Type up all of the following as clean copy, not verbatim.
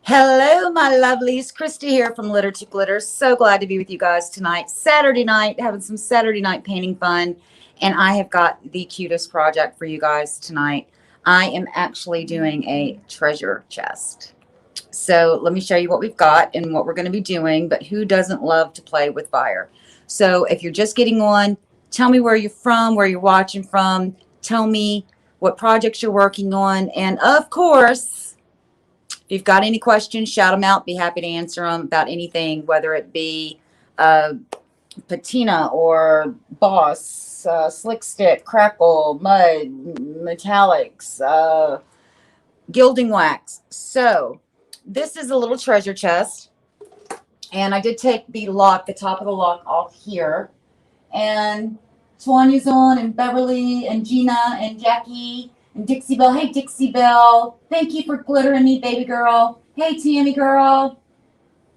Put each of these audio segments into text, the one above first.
Hello, my lovelies. Crysta here from Litter to Glitter. So glad to be with you guys tonight. Saturday night, having some Saturday night painting fun. And I have got the cutest project for you guys tonight. I am actually doing a treasure chest. So let me show you what we've got and what we're going to be doing. But who doesn't love to play with fire? So if you're just getting on, tell me where you're from, where you're watching from. Tell me what projects you're working on. And of course, if you've got any questions, shout them out. Be happy to answer them about anything, whether it be patina or boss, slick stick, crackle, mud, metallics, gilding wax. So this is a little treasure chest. And I did take the top of the lock off here. And Tanya's on, and Beverly, and Gina, and Jackie, and Dixie Belle. Hey, Dixie Belle. Thank you for glittering me, baby girl. Hey, Tammy girl.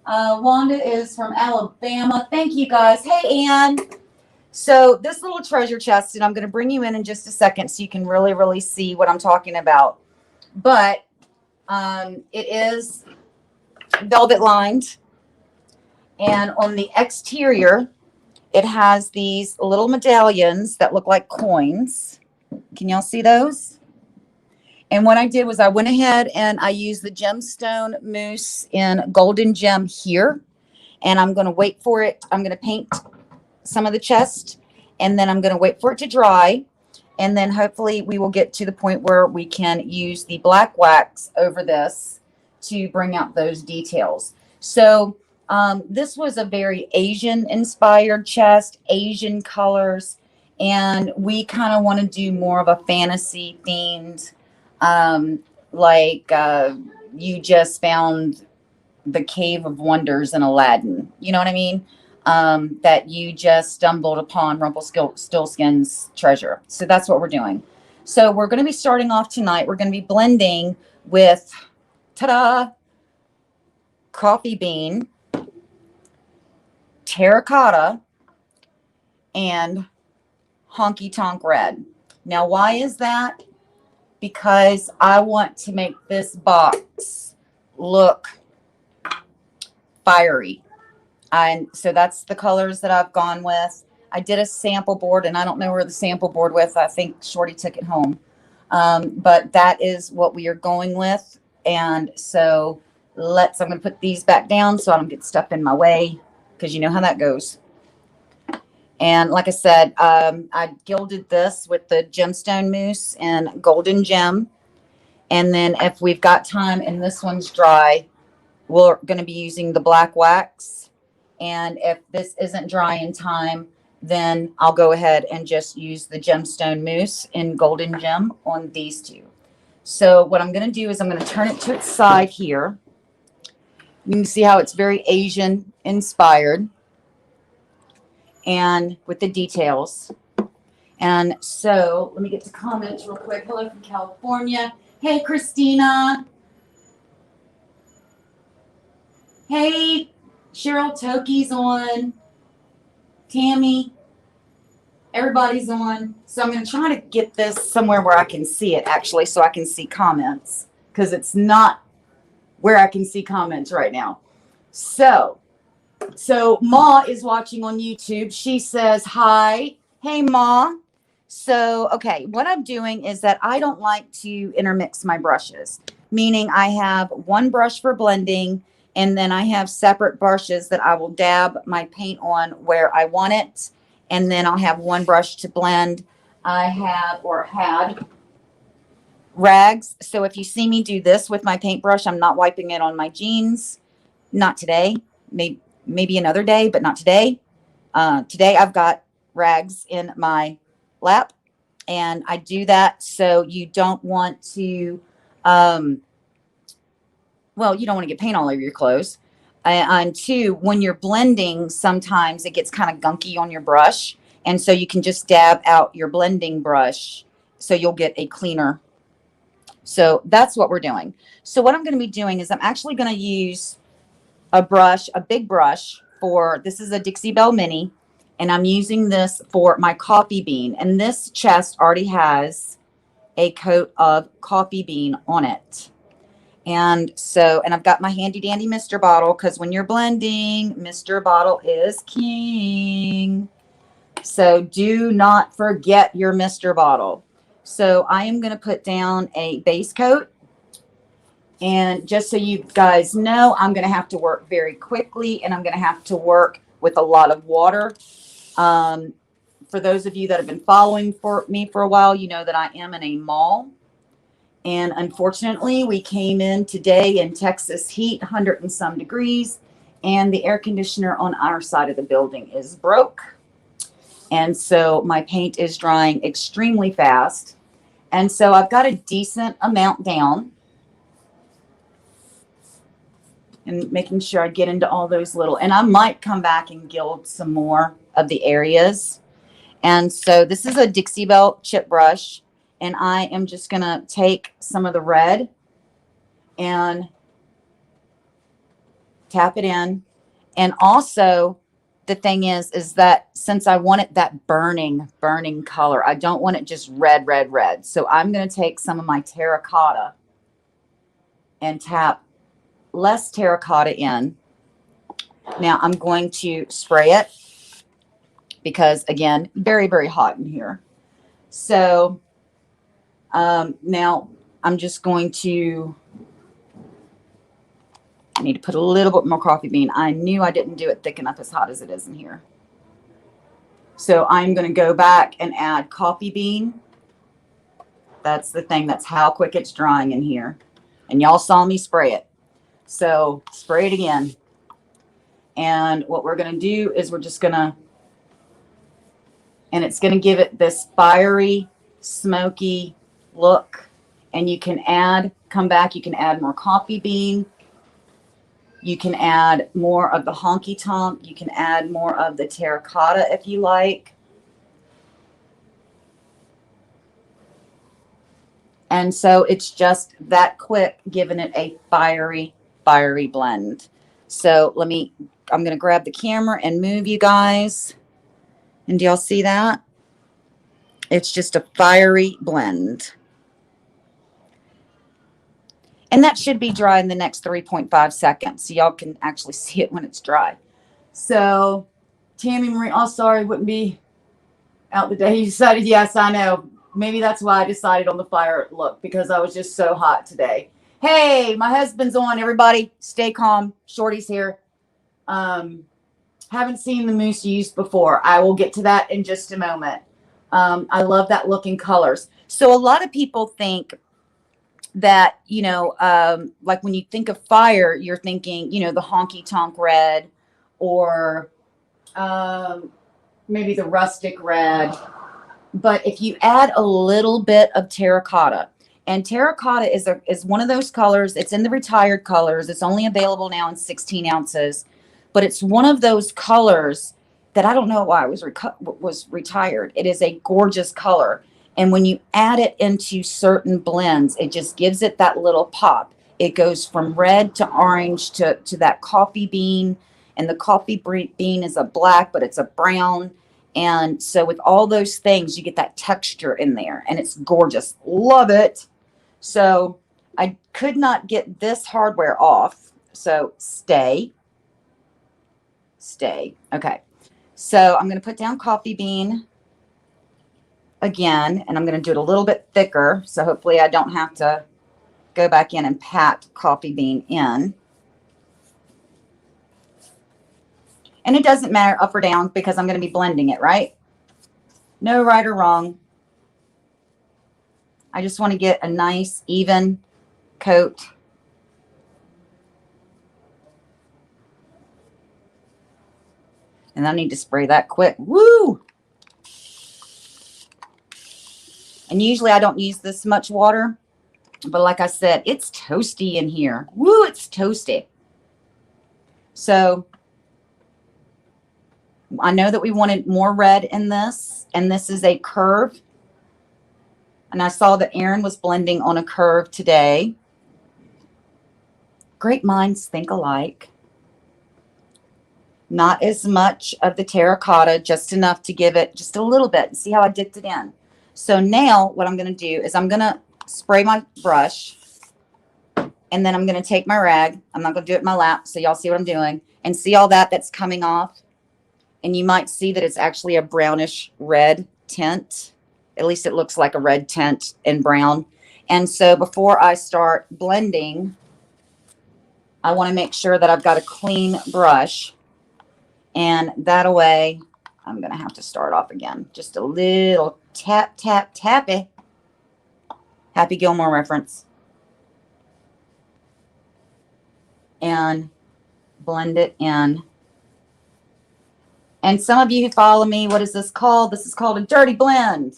Wanda is from Alabama. Thank you, guys. Hey, Ann. So this little treasure chest, and I'm going to bring you in just a second so you can really, really see what I'm talking about. But it is velvet lined. And on the exterior, it has these little medallions that look like coins. Can y'all see those? And what I did was I went ahead and I used the Gemstone Mousse in Golden Gem here. And I'm going to wait for it. I'm going to paint some of the chest. And then I'm going to wait for it to dry. And then hopefully we will get to the point where we can use the black wax over this to bring out those details. So this was a very Asian inspired chest, Asian colors. And we kind of want to do more of a fantasy themed, like you just found the Cave of Wonders in Aladdin. You know what I mean? That you just stumbled upon Rumpelstiltskin's treasure. So that's what we're doing. So we're going to be starting off tonight. We're going to be blending with, ta-da, coffee bean, terracotta, and honky tonk red. Now, why is that? Because I want to make this box look fiery. And so that's the colors that I've gone with. I did a sample board, and I don't know where the sample board with. I think Shorty took it home. But that is what we are going with. And so I'm going to put these back down so I don't get stuff in my way, because you know how that goes. And like I said, I gilded this with the Gemstone Mousse and Golden Gem. And then if we've got time and this one's dry, we're going to be using the black wax. And if this isn't dry in time, then I'll go ahead and just use the Gemstone Mousse and Golden Gem on these two. So what I'm going to do is I'm going to turn it to its side here. You can see how it's very Asian inspired. And with the details. And so let me get to comments real quick. Hello from California. Hey, Christina. Hey, Cheryl Toki's on. Tammy. Everybody's on. So I'm going to try to get this somewhere where I can see it, actually, so I can see comments, because it's not where I can see comments right now. So Ma is watching on YouTube. She says, hi. Hey, Ma. So, okay, what I'm doing is that I don't like to intermix my brushes, meaning I have one brush for blending, and then I have separate brushes that I will dab my paint on where I want it, and then I'll have one brush to blend. I have, or had, rags. So if you see me do this with my paintbrush, I'm not wiping it on my jeans. Not today. Maybe another day, but not today. Today I've got rags in my lap, and I do that so you don't want to, well, you don't want to get paint all over your clothes. And two, when you're blending, sometimes it gets kind of gunky on your brush, and so you can just dab out your blending brush so you'll get a cleaner. So that's what we're doing. So what I'm going to be doing is I'm actually going to use a brush, a big brush for, this is a Dixie Belle Mini, and I'm using this for my coffee bean. And this chest already has a coat of coffee bean on it. And so, and I've got my handy dandy Mr. bottle, because when you're blending, Mr. bottle is king. So do not forget your Mr. bottle. So I am going to put down a base coat. And just so you guys know, I'm going to have to work very quickly, and I'm going to have to work with a lot of water. For those of you that have been following me for a while, you know that I am in a mall. And unfortunately, we came in today in Texas heat, 100 and some degrees, and the air conditioner on our side of the building is broke. And so my paint is drying extremely fast. And so I've got a decent amount down. And making sure I get into all those little, and I might come back and gild some more of the areas. And so this is a Dixie Belt chip brush, and I am just going to take some of the red and tap it in. And also the thing is that since I want it that burning color, I don't want it just red, red, red. So I'm going to take some of my terracotta and tap less terracotta in. Now I'm going to spray it because, again, very, very hot in here. So now I'm just going to, I need to put a little bit more coffee bean. I knew I didn't do it thick enough as hot as it is in here. So I'm going to go back and add coffee bean. That's the thing. That's how quick it's drying in here. And y'all saw me spray it. So spray it again. And what we're going to do is we're just going to, and it's going to give it this fiery, smoky look. And you can add, come back, you can add more coffee bean. You can add more of the honky tonk. You can add more of the terracotta if you like. And so it's just that quick, giving it a fiery, fiery blend. So I'm going to grab the camera and move you guys. And do y'all see that? It's just a fiery blend. And that should be dry in the next 3.5 seconds. So y'all can actually see it when it's dry. So Tammy Marie, oh, sorry, wouldn't be out the day. You decided, yes, I know. Maybe that's why I decided on the fire look, because I was just so hot today. Hey, my husband's on, everybody. Stay calm. Shorty's here. Haven't seen the mousse used before. I will get to that in just a moment. I love that look in colors. So a lot of people think that, you know, like when you think of fire, you're thinking, you know, the Honky Tonk Red, or maybe the rustic red. But if you add a little bit of terracotta, and terracotta is one of those colors, it's in the retired colors. It's only available now in 16 ounces, but it's one of those colors that I don't know why it was retired. It is a gorgeous color. And when you add it into certain blends, it just gives it that little pop. It goes from red to orange to that coffee bean. And the coffee bean is a black, but it's a brown. And so with all those things, you get that texture in there. And it's gorgeous. Love it. So I could not get this hardware off. So stay. Okay. So I'm going to put down coffee bean again, and I'm going to do it a little bit thicker. So hopefully I don't have to go back in and pat coffee bean in. And it doesn't matter up or down because I'm going to be blending it, right? No right or wrong. I just want to get a nice even coat. And I need to spray that quick. Woo! And usually I don't use this much water. But like I said, it's toasty in here. Woo, it's toasty. So I know that we wanted more red in this. And this is a curve. And I saw that Erin was blending on a curve today. Great minds think alike. Not as much of the terracotta, just enough to give it just a little bit. See how I dipped it in? So now what I'm going to do is I'm going to spray my brush. And then I'm going to take my rag. I'm not going to do it in my lap, so y'all see what I'm doing. And see all that that's coming off? And you might see that it's actually a brownish red tint. At least it looks like a red tint in brown. And so before I start blending, I want to make sure that I've got a clean brush. And that way, I'm going to have to start off again. Just a little tap, tap, tappy. Happy Gilmore reference. And blend it in. And some of you who follow me, what is this called? This is called a dirty blend.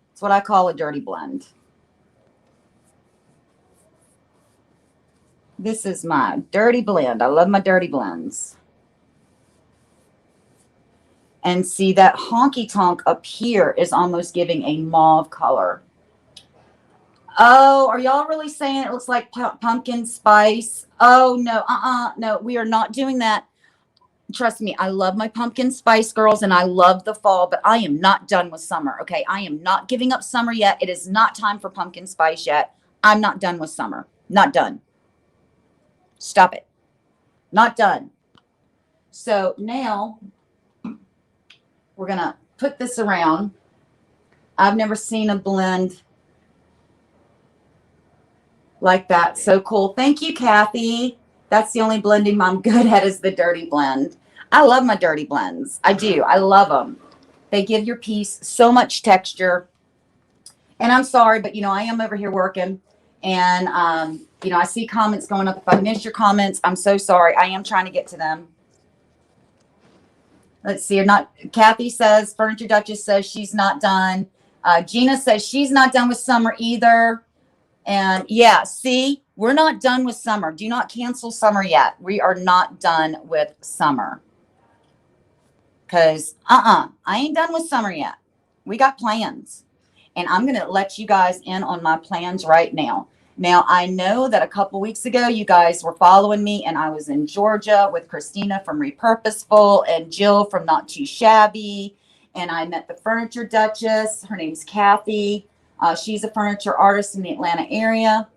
That's what I call a dirty blend. This is my dirty blend. I love my dirty blends. And see, that honky tonk up here is almost giving a mauve color. Oh, are y'all really saying it looks like pumpkin spice? Oh, no, no, we are not doing that. Trust me, I love my pumpkin spice girls and I love the fall, but I am not done with summer, okay? I am not giving up summer yet. It is not time for pumpkin spice yet. I'm not done with summer. Not done. Stop it. Not done. So now we're going to put this around. I've never seen a blend like that. So cool. Thank you, Kathy. That's the only blending I'm good at is the dirty blend. I love my dirty blends. I do. I love them. They give your piece so much texture. And I'm sorry, but, you know, I am over here working. And, you know, I see comments going up. If I miss your comments, I'm so sorry. I am trying to get to them. Let's see. Kathy says, Furniture Duchess says she's not done. Gina says she's not done with summer either. And yeah, see, we're not done with summer. Do not cancel summer yet. We are not done with summer. Because, I ain't done with summer yet. We got plans. And I'm going to let you guys in on my plans right now. Now, I know that a couple weeks ago, you guys were following me, and I was in Georgia with Christina from Repurposeful and Jill from Not Too Shabby. And I met the Furniture Duchess. Her name's Kathy. She's a furniture artist in the Atlanta area.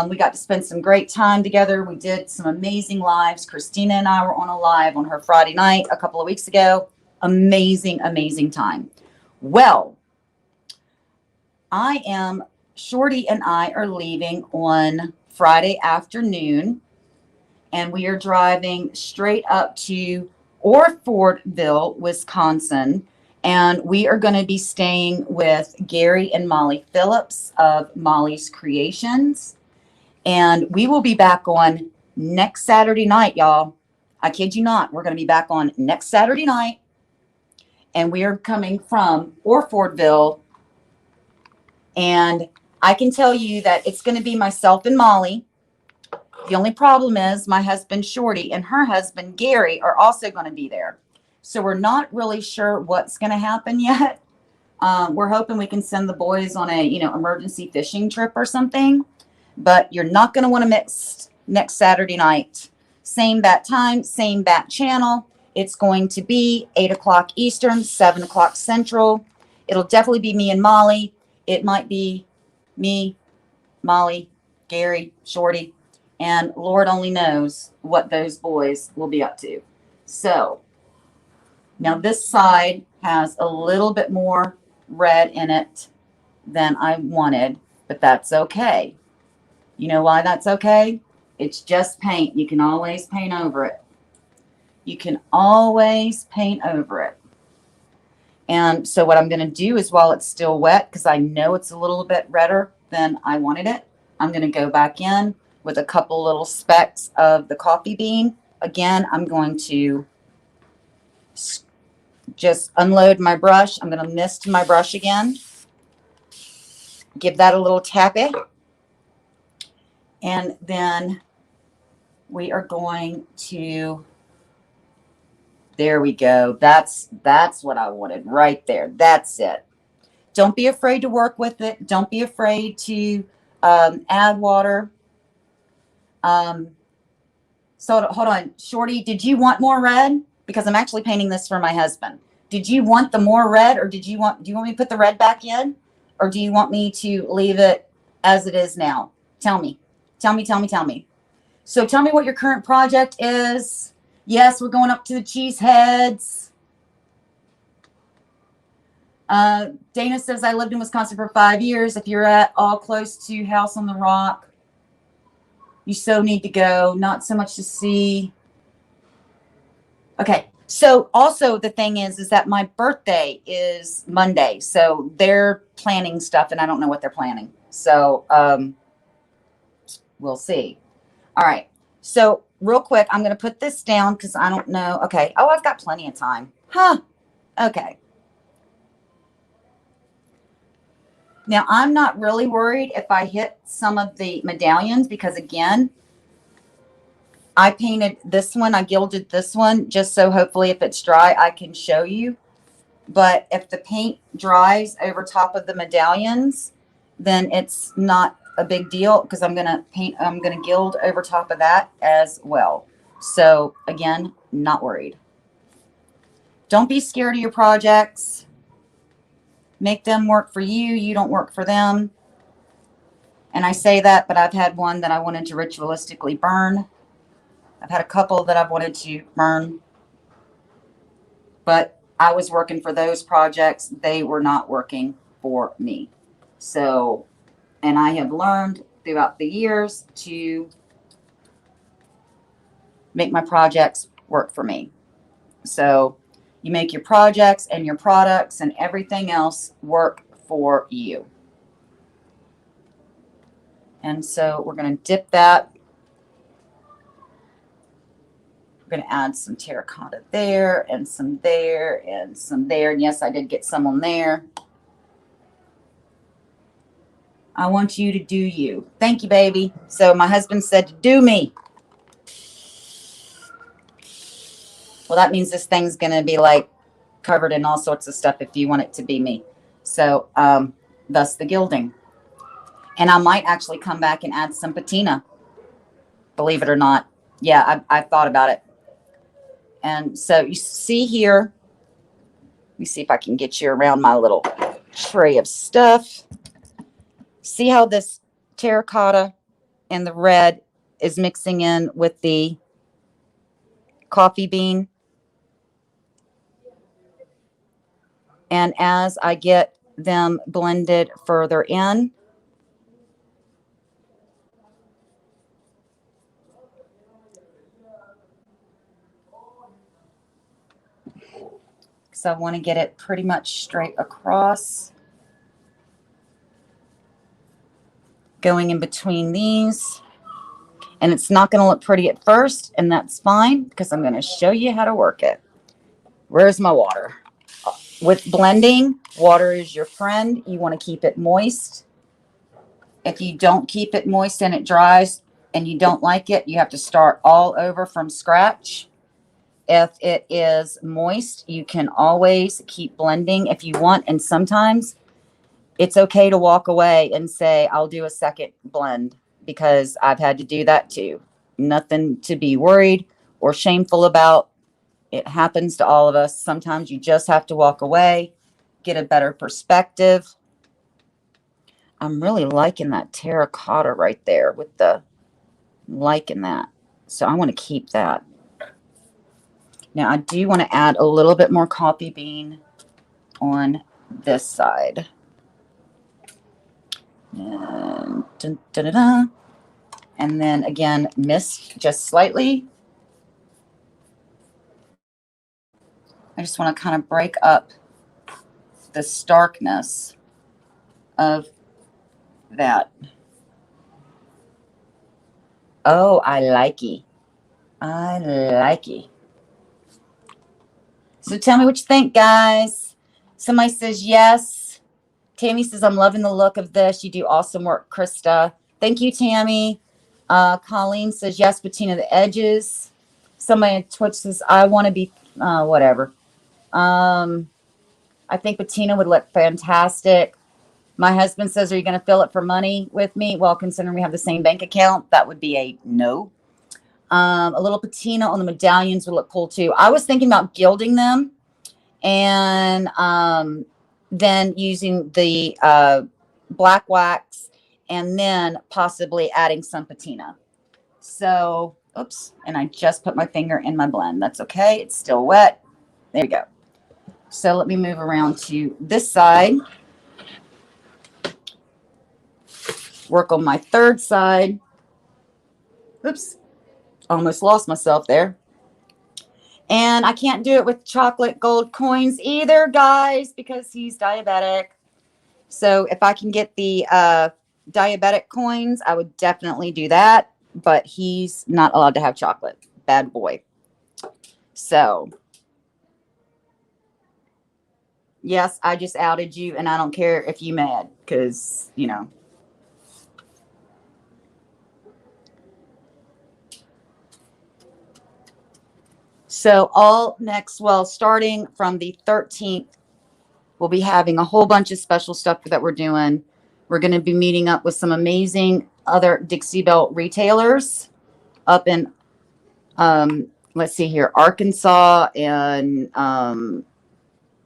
We got to spend some great time together. We did some amazing lives. Christina and I were on a live on her Friday night a couple of weeks ago. Amazing, amazing time. Well, Shorty and I are leaving on Friday afternoon, and we are driving straight up to Orfordville, Wisconsin. And we are going to be staying with Gary and Molly Phillips of Molly's Creations. And we will be back on next Saturday night, y'all. I kid you not. We're going to be back on next Saturday night. And we are coming from Orfordville. And I can tell you that it's going to be myself and Molly. The only problem is my husband, Shorty, and her husband, Gary, are also going to be there. So we're not really sure what's going to happen yet. We're hoping we can send the boys on a, emergency fishing trip or something. But you're not going to want to miss next Saturday night. Same bat time, same bat channel. It's going to be 8 o'clock Eastern, 7 o'clock Central. It'll definitely be me and Molly. It might be me, Molly, Gary, Shorty. And Lord only knows what those boys will be up to. So now this side has a little bit more red in it than I wanted, but that's okay. You know why that's okay? It's just paint. You can always paint over it. You can always paint over it. And so what I'm going to do is while it's still wet, because I know it's a little bit redder than I wanted it, I'm going to go back in with a couple little specks of the coffee bean. Again, I'm going to just unload my brush. I'm going to mist my brush again. Give that a little tappy. And then we are going to, there we go. That's what I wanted right there. That's it. Don't be afraid to work with it. Don't be afraid to add water. So hold on. Shorty, did you want more red? Because I'm actually painting this for my husband. Did you want the more red, or do you want me to put the red back in? Or do you want me to leave it as it is now? Tell me. Tell me, tell me, tell me. So tell me what your current project is. Yes, we're going up to the cheese heads. Dana says, I lived in Wisconsin for 5 years. If you're at all close to House on the Rock, you so need to go. Not so much to see. Okay. So also the thing is that my birthday is Monday. So they're planning stuff and I don't know what they're planning. So we'll see. All right. So real quick, I'm going to put this down because I don't know. Okay. Oh, I've got plenty of time. Huh. Okay. Now, I'm not really worried if I hit some of the medallions because, again, I painted this one. I gilded this one just so hopefully if it's dry, I can show you. But if the paint dries over top of the medallions, then it's not a big deal because I'm going to gild over top of that as well. So, again, not worried. Don't be scared of your projects. Make them work for you. You don't work for them. And I say that, but I've had one that I wanted to ritualistically burn. I've had a couple that I've wanted to burn. But I was working for those projects. They were not working for me. So, and I have learned throughout the years to make my projects work for me. So, you make your projects and your products and everything else work for you. And so we're going to dip that. We're going to add some terracotta there and some there and some there. And yes, I did get some on there. I want you to do you. Thank you, baby. So my husband said to do me. Well, that means this thing's going to be like covered in all sorts of stuff if you want it to be me. So thus the gilding. And I might actually come back and add some patina. Believe it or not. Yeah, I've thought about it. And so you see here. Let me see if I can get you around my little tray of stuff. See how this terracotta and the red is mixing in with the coffee bean. And as I get them blended further in, because I want to get it pretty much straight across, going in between these. And it's not going to look pretty at first, and that's fine because I'm going to show you how to work it. Where's my water? With blending, water is your friend. You want to keep it moist. If you don't keep it moist and it dries and you don't like it, you have to start all over from scratch. If it is moist, you can always keep blending if you want. And sometimes it's okay to walk away and say, I'll do a second blend, because I've had to do that too. Nothing to be worried or shameful about. It happens to all of us. Sometimes you just have to walk away, get a better perspective. I'm really liking that terracotta right there with the liking that. So I want to keep that. Now I do want to add a little bit more coffee bean on this side. And, dun, dun, dun, dun. And then again, mist just slightly. I just want to kind of break up the starkness of that. Oh, I like it. I like it. So tell me what you think, guys. Somebody says yes. Tammy says, I'm loving the look of this. You do awesome work, Crysta. Thank you, Tammy. Colleen says, yes, patina the edges. Somebody on Twitch says, I want to be, whatever. I think patina would look fantastic. My husband says, are you going to fill it for money with me? Well, considering we have the same bank account, that would be a no. A little patina on the medallions would look cool too. I was thinking about gilding them and then using the black wax and then possibly adding some patina. So, oops, and I just put my finger in my blend. That's okay. It's still wet. There we go. So let me move around to this side. Work on my third side. Oops, almost lost myself there. And I can't do it with chocolate gold coins either, guys, because he's diabetic. So if I can get the diabetic coins, I would definitely do that. But he's not allowed to have chocolate. Bad boy. So, yes, I just outed you, and I don't care if you mad, because, you know. So all next, well, starting from the 13th, we'll be having a whole bunch of special stuff that we're doing. We're going to be meeting up with some amazing other Dixie Belt retailers up in, let's see here, Arkansas and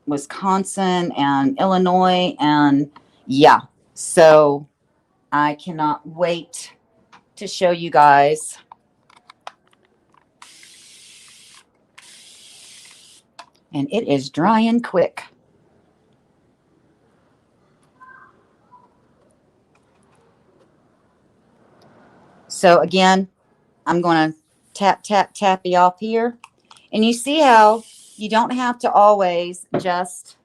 Wisconsin and Illinois. And yeah, so I cannot wait to show you guys. And it is drying quick. So again, I'm going to tap, tap, tappy off here. And you see how you don't have to always just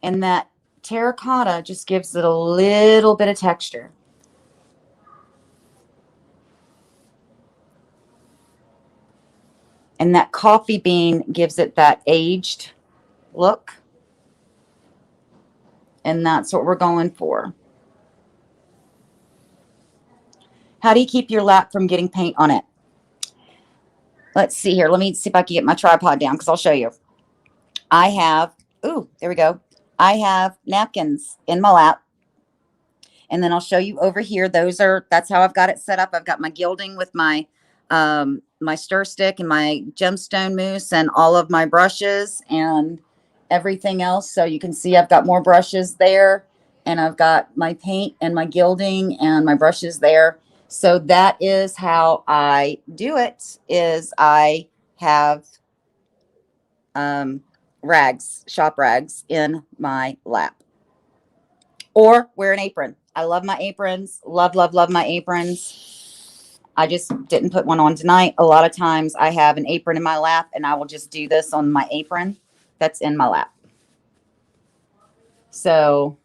and that terracotta just gives it a little bit of texture. And that coffee bean gives it that aged look. And that's what we're going for. How do you keep your lap from getting paint on it? Let's see here. Let me see if I can get my tripod down because I'll show you. I have, ooh, there we go. I have napkins in my lap. And then I'll show you over here. That's how I've got it set up. I've got my gilding with my my stir stick and my gemstone mousse and all of my brushes and everything else. So you can see I've got more brushes there, and I've got my paint and my gilding and my brushes there. So that is how I do it, is I have rags, shop rags in my lap. Or wear an apron. I love my aprons. Love, love, love my aprons. I just didn't put one on tonight. A lot of times I have an apron in my lap, and I will just do this on my apron that's in my lap. So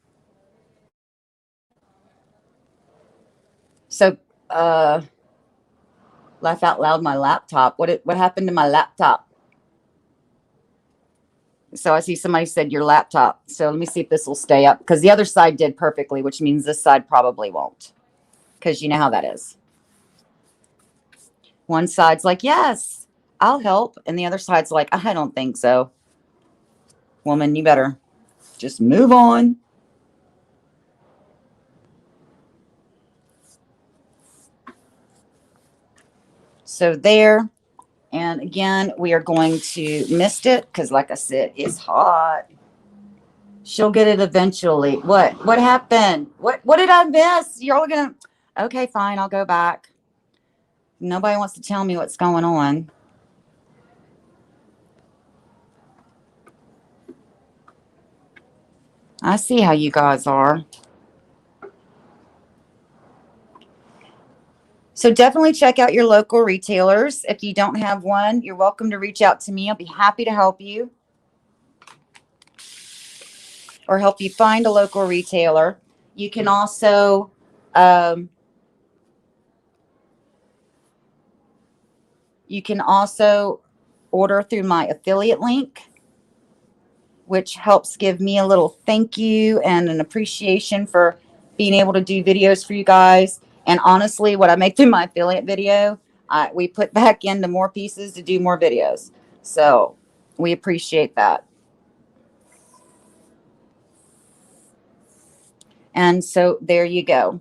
laugh out loud, my laptop. What happened to my laptop? So I see somebody said your laptop. So let me see if this will stay up, because the other side did perfectly, which means this side probably won't, because you know how that is. One side's like, yes, I'll help. And the other side's like, I don't think so. Woman, you better just move on. So there. And again, we are going to mist it because, like I said, it's hot. She'll get it eventually. What happened? What did I miss? You're all gonna, okay, fine, I'll go back. Nobody wants to tell me what's going on. I see how you guys are. So definitely check out your local retailers. If you don't have one, you're welcome to reach out to me. I'll be happy to help you, or help you find a local retailer. You can also order through my affiliate link, which helps give me a little thank you and an appreciation for being able to do videos for you guys. And honestly, what I make through my affiliate video, we put back into more pieces to do more videos. So we appreciate that. And so there you go.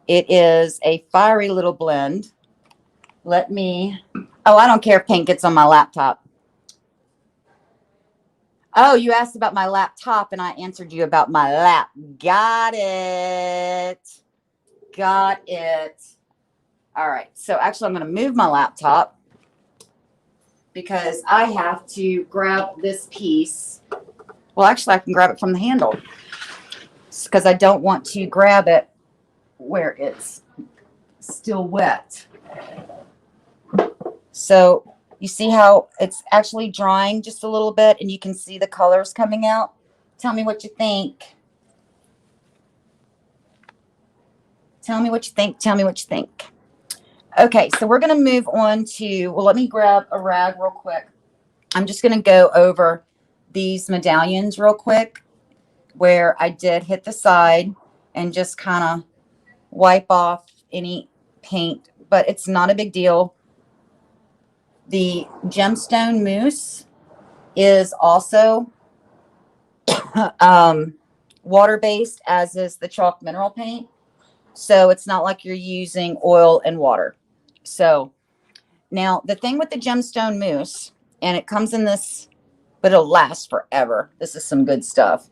It is a fiery little blend. Let me, oh, I don't care if paint gets on my laptop. Oh, you asked about my laptop and I answered you about my lap. Got it. Got it. All right. So actually, I'm going to move my laptop because I have to grab this piece. Well, actually, I can grab it from the handle because I don't want to grab it where it's still wet. So you see how it's actually drying just a little bit and you can see the colors coming out. Tell me what you think. Tell me what you think. Tell me what you think. Okay, so we're going to move on to, well, let me grab a rag real quick. I'm just going to go over these medallions real quick where I did hit the side and just kind of wipe off any paint, but it's not a big deal. The Gemstone Mousse is also water-based, as is the chalk mineral paint. So it's not like you're using oil and water. So now the thing with the Gemstone Mousse, and it comes in this, but it'll last forever. This is some good stuff.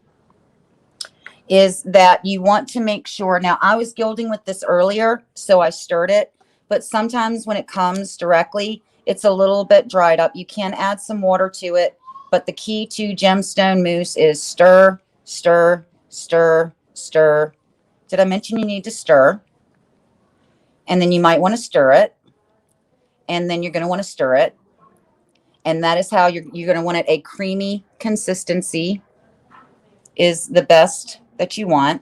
Is that you want to make sure, now I was gilding with this earlier, so I stirred it, but sometimes when it comes directly, it's a little bit dried up. You can add some water to it, but the key to Gemstone Mousse is stir, stir, stir, stir. Did I mention you need to stir? And then you might want to stir it, and then you're going to want to stir it, and that is how you're going to want it. A creamy consistency is the best that you want.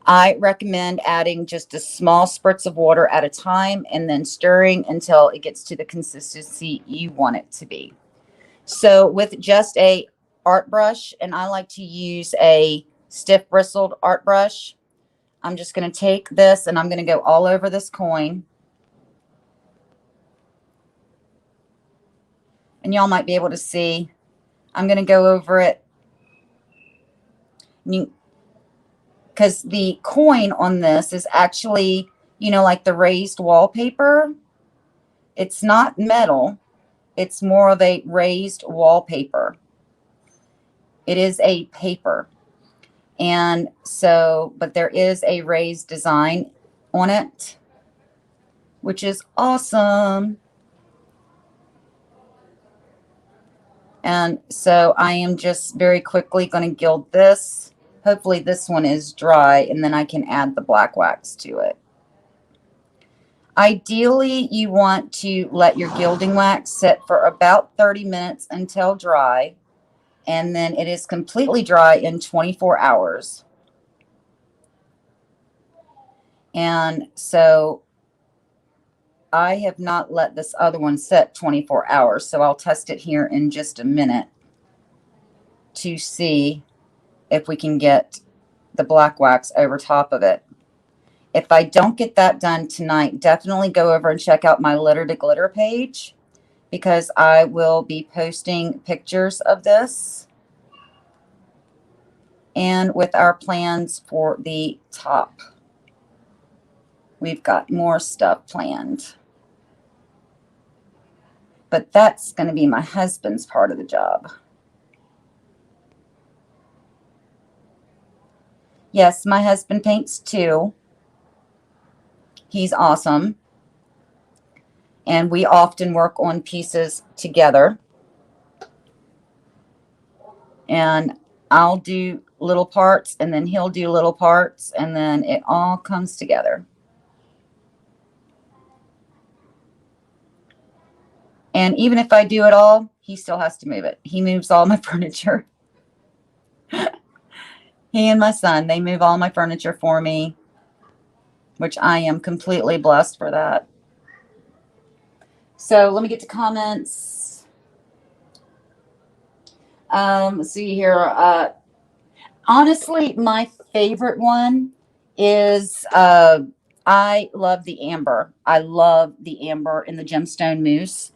I recommend adding just a small spurts of water at a time and then stirring until it gets to the consistency you want it to be. So with just a art brush, and I like to use a stiff bristled art brush, I'm just going to take this and I'm going to go all over this coin. And y'all might be able to see. I'm going to go over it. Because the coin on this is actually, you know, like the raised wallpaper. It's not metal. It's more of a raised wallpaper. It is a paper. And so, but there is a raised design on it, which is awesome. And so I am just very quickly going to gild this. Hopefully this one is dry, and then I can add the black wax to it. Ideally, you want to let your gilding wax sit for about 30 minutes until dry, and then it is completely dry in 24 hours. And so I have not let this other one sit 24 hours, so I'll test it here in just a minute to see if we can get the black wax over top of it. If I don't get that done tonight, definitely go over and check out my Litter to Glitter page, because I will be posting pictures of this and with our plans for the top. We've got more stuff planned. But that's going to be my husband's part of the job. Yes, my husband paints too. He's awesome. And we often work on pieces together. And I'll do little parts, and then he'll do little parts, and then it all comes together. And even if I do it all, he still has to move it. He moves all my furniture. He and my son, they move all my furniture for me, which I am completely blessed for that. So let me get to comments. Let's see here. Honestly, my favorite one is, I love the amber. I love the amber in the Gemstone Mousse.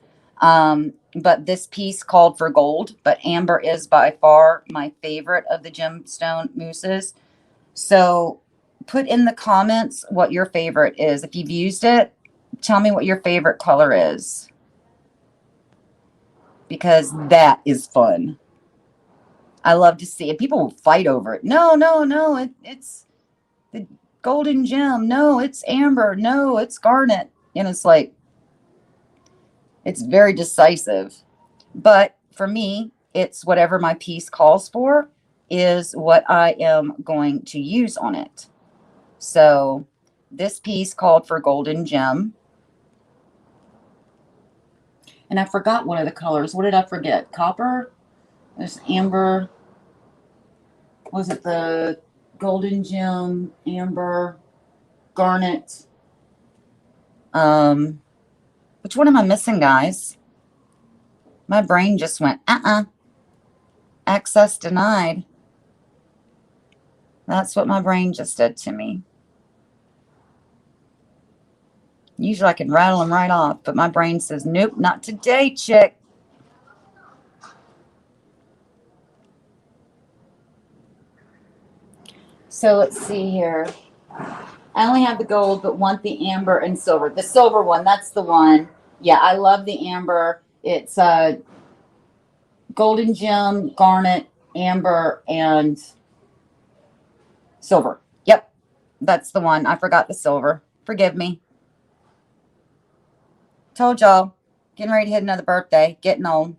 But this piece called for gold, but amber is by far my favorite of the Gemstone Mousses. So put in the comments what your favorite is. If you've used it, tell me what your favorite color is. because that is fun. I love to see it. People will fight over it. No, no, no. It's the golden gem. No, it's amber. No, it's garnet. And it's like, it's very decisive. But for me, it's whatever my piece calls for is what I am going to use on it. So this piece called for golden gem. And I forgot one of the colors. What did I forget? Copper? There's amber. Was it the golden gem, amber, garnet? Which one am I missing, guys? My brain just went, access denied. That's what my brain just did to me. Usually I can rattle them right off, but my brain says, nope, not today, chick. So let's see here. I only have the gold, but want the amber and silver. The silver one, that's the one. Yeah, I love the amber. It's golden gem, garnet, amber, and silver. Yep, that's the one. I forgot the silver. Forgive me. Told y'all, getting ready to hit another birthday, getting old.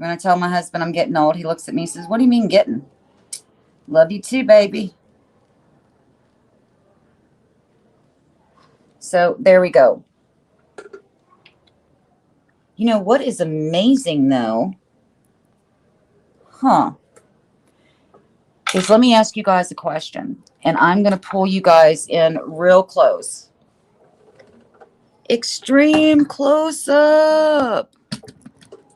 I'm going to tell my husband I'm getting old. He looks at me and says, what do you mean getting? Love you too, baby. So there we go. You know what is amazing though? Is let me ask you guys a question. And I'm going to pull you guys in real close. Extreme close up.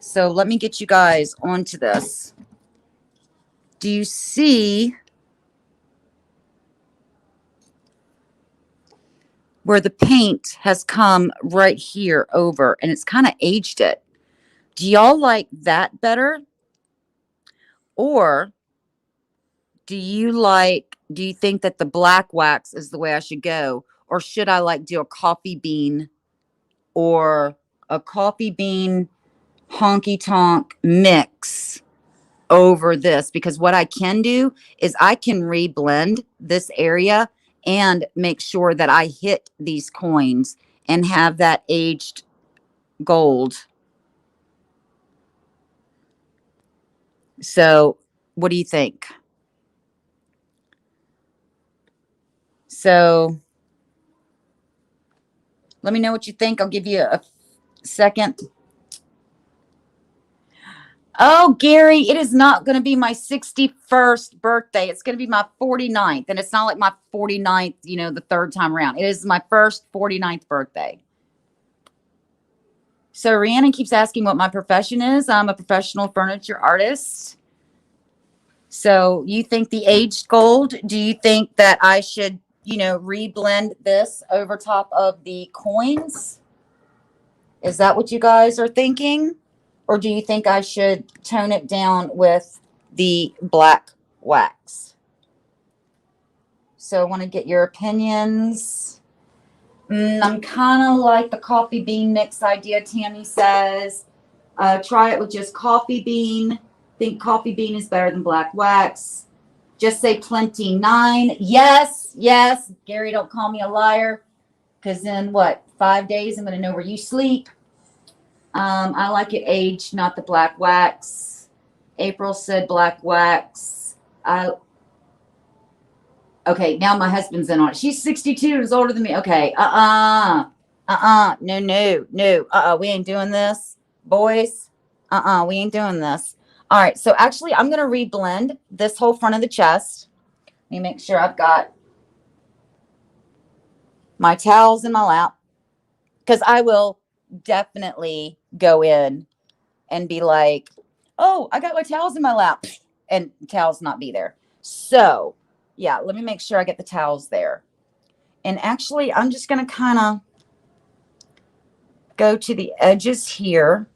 So let me get you guys onto this. Do you see where the paint has come right here over and it's kind of aged it? Do y'all like that better? Or do you think that the black wax is the way I should go? Or should I like do a coffee bean or a coffee bean honky tonk mix over this? Because what I can do is I can reblend this area and make sure that I hit these coins and have that aged gold. So what do you think? So let me know what you think. I'll give you a second. Oh, Gary, it is not going to be my 61st birthday. It's going to be my 49th. And it's not like my 49th, you know, the third time around. It is my first 49th birthday. So Rhiannon keeps asking what my profession is. I'm a professional furniture artist. So you think the aged gold, do you think that I should, you know, reblend this over top of the coins? Is that what you guys are thinking? Or do you think I should tone it down with the black wax? So I want to get your opinions. I'm kind of like the coffee bean mix idea, Tammy says. Try it with just coffee bean. Think coffee bean is better than black wax. Just say plenty 9. Yes, yes. Gary, don't call me a liar. Because in what, 5 days, I'm going to know where you sleep. I like it aged, not the black wax. April said black wax. Okay, now my husband's in on it. She's 62 years older than me. Okay, no, we ain't doing this, boys. We ain't doing this. All right, so actually, I'm going to reblend this whole front of the chest. Let me make sure I've got my towels in my lap, because I will definitely go in and be like, oh, I got my towels in my lap, and towels not be there. So yeah, let me make sure I get the towels there. And actually, I'm just going to kind of go to the edges here.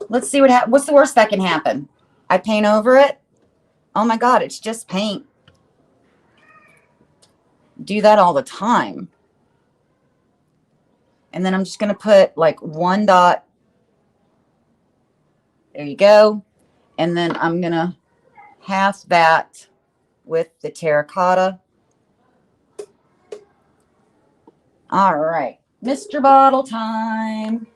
Let's see what's the worst that can happen. I paint over it. Oh my God, it's just paint. Do that all the time. And then I'm just going to put like one dot. There you go. And then I'm going to half that with the terracotta. All right, Mr. Bottle time.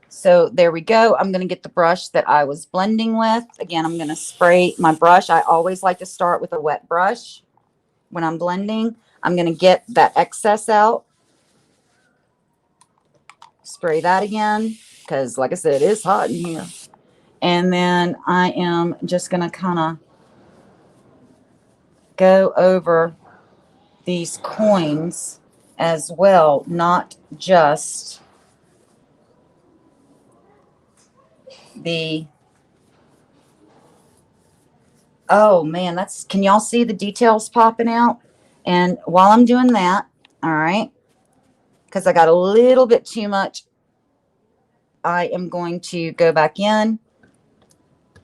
So there we go. I'm going to get the brush that I was blending with. Again, I'm going to spray my brush. I always like to start with a wet brush when I'm blending. I'm going to get that excess out. Spray that again because, like I said, it is hot in here. And then I am just going to kind of go over these coins as well, not just the, oh man, that's, can y'all see the details popping out? And while I'm doing that, all right, because I got a little bit too much, I am going to go back in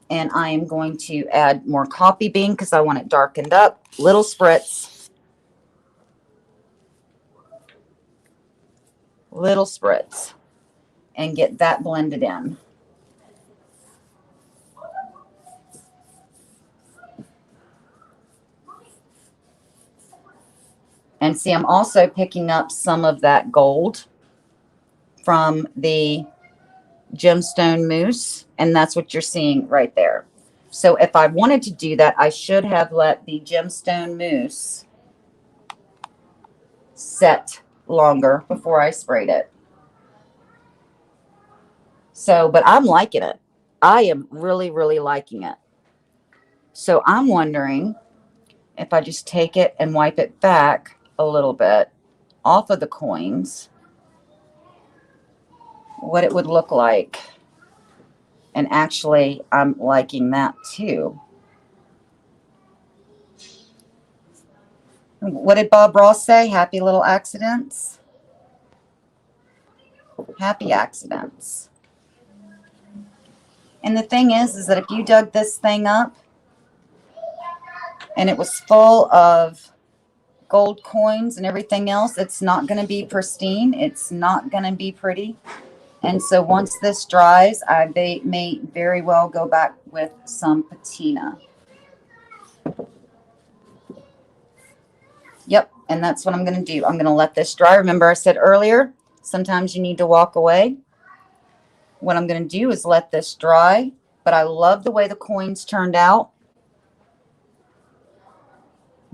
and I am going to add more coffee bean because I want it darkened up. Little spritz. Little spritz. And get that blended in. And see, I'm also picking up some of that gold from the Gemstone Mousse, and that's what you're seeing right there. So if I wanted to do that, I should have let the Gemstone Mousse set longer before I sprayed it. So, but I'm liking it. I am really, really liking it. So I'm wondering if I just take it and wipe it back a little bit off of the coins, what it would look like. And actually, I'm liking that too. What did Bob Ross say? Happy little accidents. Happy accidents. And the thing is that if you dug this thing up and it was full of gold coins and everything else, it's not going to be pristine. It's not going to be pretty. And so once this dries, they may very well go back with some patina. Yep, and that's what I'm going to do. I'm going to let this dry. Remember I said earlier, sometimes you need to walk away. What I'm going to do is let this dry, but I love the way the coins turned out.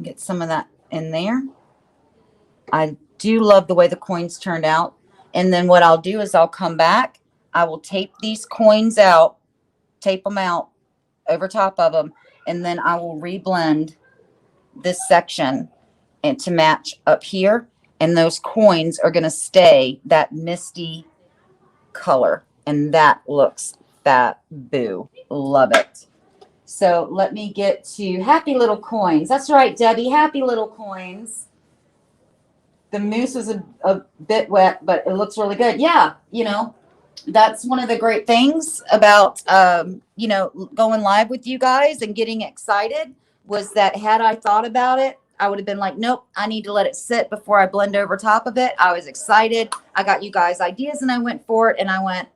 Get some of that in there. I do love the way the coins turned out. And then what I'll do is I'll come back. I will tape these coins out, tape them out over top of them, and then I will reblend this section and to match up here. And those coins are going to stay that misty color. And that looks fab-boo. Love it. So let me get to happy little coins. That's right, Debbie. Happy little coins. The mousse is a bit wet, but it looks really good. Yeah, you know, that's one of the great things about, you know, going live with you guys and getting excited was that had I thought about it, I would have been like, nope, I need to let it sit before I blend over top of it. I was excited. I got you guys ideas and I went for it and I went,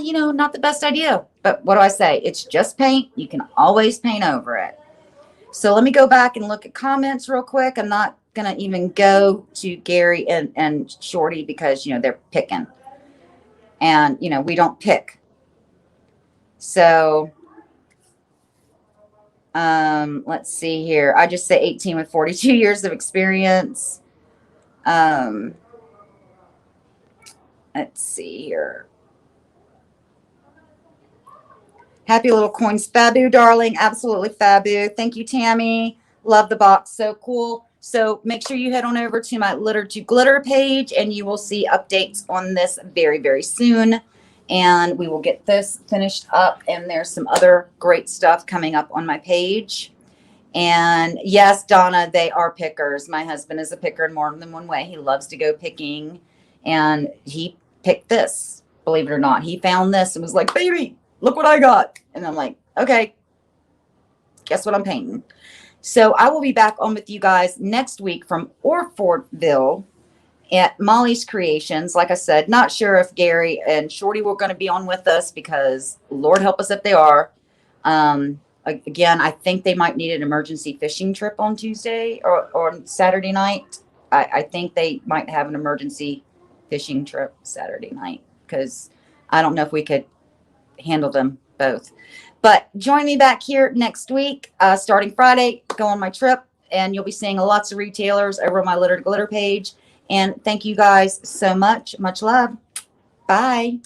you know, not the best idea. But what do I say? It's just paint. You can always paint over it. So let me go back and look at comments real quick. I'm not going to even go to Gary and Shorty because, you know, they're picking. And, you know, we don't pick. So let's see here. I just say 18 with 42 years of experience. Let's see here. Happy little coins. Fabu, darling. Absolutely fabu. Thank you, Tammy. Love the box. So cool. So make sure you head on over to my Litter to Glitter page and you will see updates on this very, very soon. And we will get this finished up. And there's some other great stuff coming up on my page. And yes, Donna, they are pickers. My husband is a picker in more than one way. He loves to go picking. And he picked this, believe it or not. He found this and was like, baby, look what I got. And I'm like, Okay, guess what I'm painting? So I will be back on with you guys next week from Orfordville at Molly's Creations. Like I said, not sure if Gary and Shorty were going to be on with us because Lord help us if they are. Again, I think they might need an emergency fishing trip on Tuesday or Saturday night. I think they might have an emergency fishing trip Saturday night because I don't know if we could handle them both. But join me back here next week, starting Friday, go on my trip, and you'll be seeing lots of retailers over on my Litter to Glitter page. And thank you guys so much. Much love. Bye.